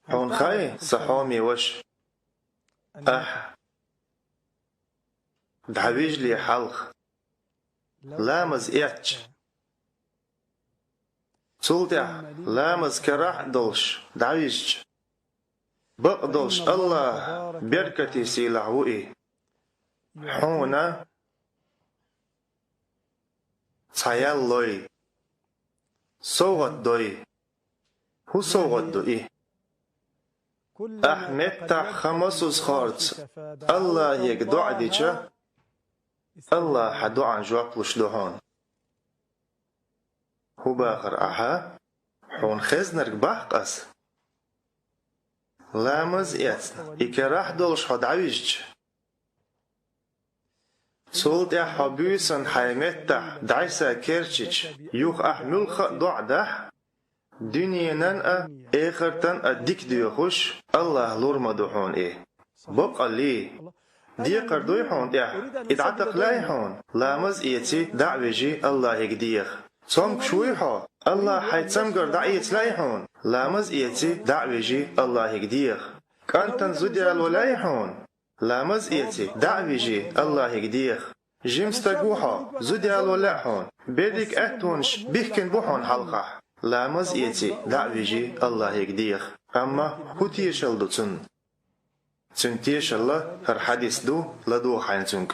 حون خاي صحومي وش دعويج لي حلق لامز إيتش سلطع لامز كراح دولش دعويج بقدلش الله بركتي سيلعوئي حونا تايال لوي صوغت دوي هو صوغت دوي أحمد تا خمسوس خارج الله يقدع ديجا الله حدو عن جواب لشلوهون هو باخر حون خزنرك باقس لامز إيتنا إكراح دولش حد عويج سولت حبيسن حيمتا دعيسا كيرتش يوخ ملخ ضعده دنيانان آخرتان الديك ديوخوش الله لور مدوحون بقى لي دي قردويحون إدعتق لايحون لامز إيتي دعويجي الله يقديخ صم شويحو الله حيتسم قردعيت لايحون لامز إيتي دعويجي الله يقديخ كانتن زديال ولايحون لامز إيتي دعويجي الله يقديخ جيمس تقوحو زديال ولايحون بيدك أهتونش بيحكن بوحون حلقة لامز إيتي دعويجي الله يقديخ أما هو تيشل دو تنتيش الله هر حديث دو لدو حينتنك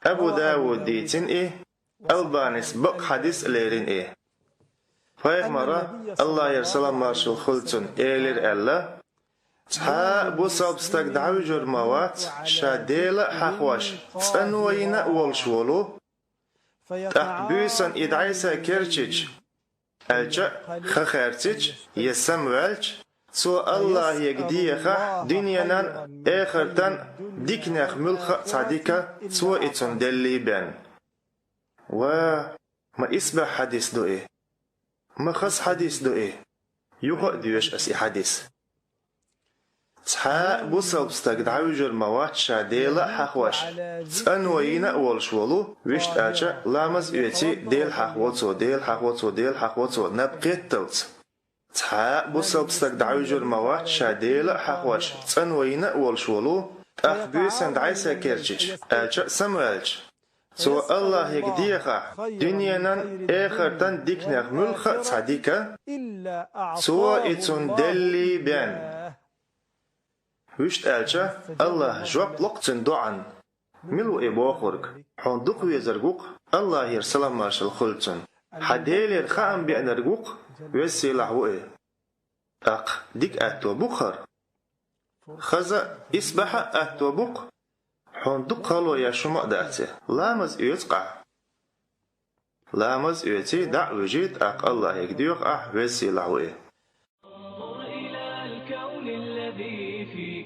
أبو داود ديتن البانس بق حديث ليرين فايق مرة الله يرسل مارشل خلتن إيلير ألا تها بو سابستك دعوي جرموات شاديل حخوش تنوين والشولو تحبيسن إدعيسا كيرتش ألجا خخيرتش يسموالش سو الله يقديخ دنيانا آخرتان ديكنخ ملخ صديقة سو إتن دلي بان ما إسبح حديث دو ما خص حديث دو يوهق ديوش أسي حديث تحا بوصل بستقدعو جرموات شاديلا حخوش تأنوين أول شولو ويشت آجا لامز إيتي ديل حخوتو ديل حخوتو ديل حخوتو نبقيت توت تحا بوصل بستقدعو جرموات شاديلا حخوش تأنوين أول شولو أخبيسن دعيسا كيرتش آجا سموالج سو الله يقديخا دنيانا آخرتان ديكناخ ملخ صديقة سو إتون دلي بان ويشت آلجا الله جواب لقتن دعان ملو إباخورك حون دق ويزرقوق الله يرسلم مارشل خلتن حديلير خام بأنرقوق ويسي لحوئي ديك أتو بخر خزا إسبح أتو بق حون دق خلو يشمع دأتي لامز يتقع لامز يتي دع وجيد الله يقديوك ويسي لحوئي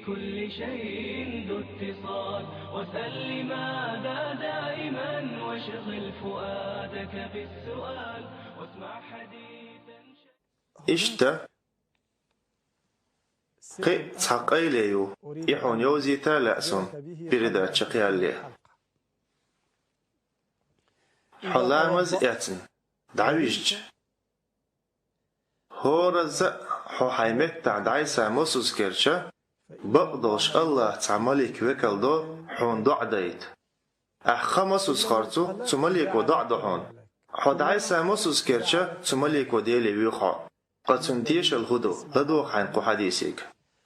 كل شيء ذو اتصال وسل لماذا دائما واشغل فؤادك بالسؤال واسمع حديثا إشتا قي تحقي ليو إحون يوزي تالأسون بريدا تشقيال ليه حلامز إعتن دعويج هورز حو حيمت تعدعيسا موسوس كيرشا بقدوش الله تعمليك وكالدو حون دعدايت خمسوس خارتو تمليك ودعدهون حد عيسى موسوس كيرشا تمليك وديلي ويخا قتنتيش الهدو لدو حينقو حديثيك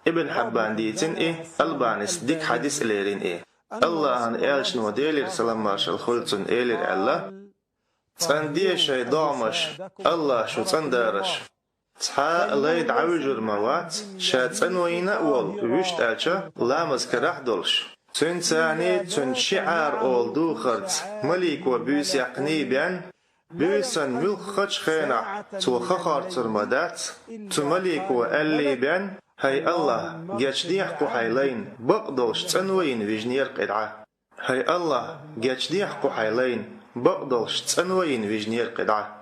ابن حبان ديتن البانس ديك حديث إليرين الله عن إيلش نوديلي رسلام مارشال خلطن إيلير الله تنديش دامش الله شو تندارش تحا الله يدعوي جرموات شات انوينا اول ويشت الچا لامز كراح دولش تنساني تنشعار اول دو خرط مليك وبيس يقني بيان بيسن ملخش خينا تو خخار ترمدات تمليك وقالي بيان هاي الله جاتشديح قو حيلين بقدوش تنوين ويجنير قدعة هاي الله جاتشديح قو حيلين بقدوش تنوين ويجنير قدعة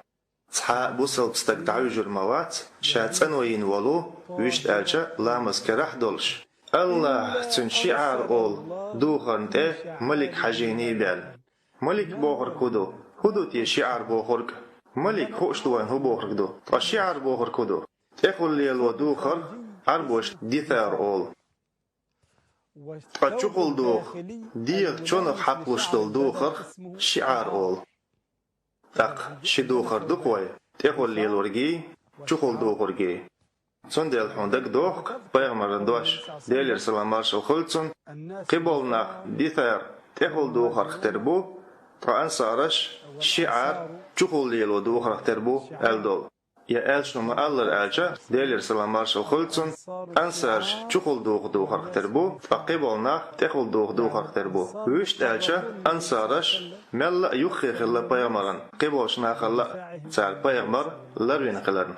تحا بوصل بستقدعو جرموات شاتن وين ولو ويشت آلجا لامز كراح دولش الله تنشعار أول دوخن ملك حجيني بيال ملك بوخر كودو هدو تي شعار بوخرك ملك خوشتوان هو بوخرك دو تشعار بوخر كودو تقول لي الودوخر arboş dithar ol. Qaçuk olduq, diyek çonu haqlışdolduqır, şiar ol. Tak, şiduqırdı qoy, tehol lelurgi, çuqolduqurgi. Son del hondak doq, payğmarın doş, delir salamarşıl xulçun, qibolnaq dithar teholduqır xterbu, Qur'an sarış, şiar, çuqol leluduqır xterbu, eldol. Ya elçnuma alır elçe, delir salamarşıl xulçun, ansarş çuqolduqduqır xterbu, qibolnaq teholduqduqır xterbu. Üç elçe, ansarış, mella yuxi xilla payğmarın, qibolşna xilla, sal payğmar, larvin qiların.